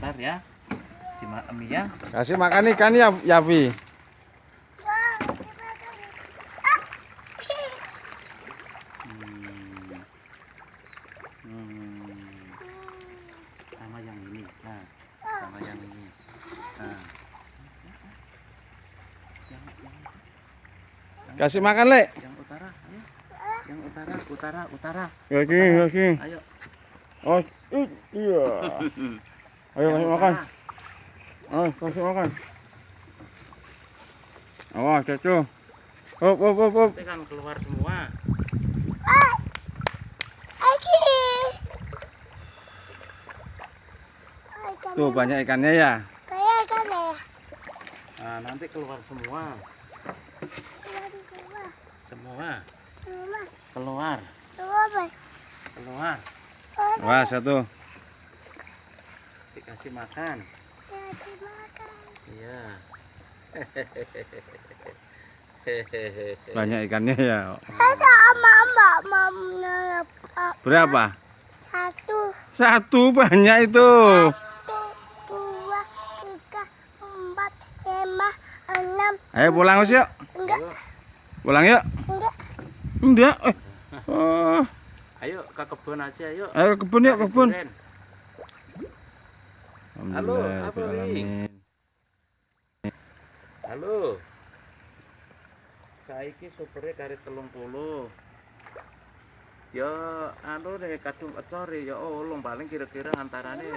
sebentar ya. Dimakan ya. Kasih makan ikan ya, Yavi. Sama yang ini. Nah, sama yang ini. Nah. Kasih makan, Le. Yang utara, ayo. Yang utara. Kasih. Ayo. Oh, iya. Ayo kasih makan. Ayo kasih makan. Awas, cucu. Hop. Nanti kan keluar semua. Tuh banyak ikannya ya. Nah, nanti keluar semua. Keluar. Wah, satu. Dikasih makan. Iya. Banyak ikannya ya. Berapa? Satu banyak itu. 2, 3, 4, 5, 6. Ayo pulang Mas yuk. Enggak. Pulang yuk. Enggak. Oh. Ayo ke kebun aja yuk. Ayo ke kebun yuk, kebun. Halo, apa Alhamdulillah. Halo. Saiki supere kari 30. Ya anu deh kadung ecor ya ulung paling kira-kira antarane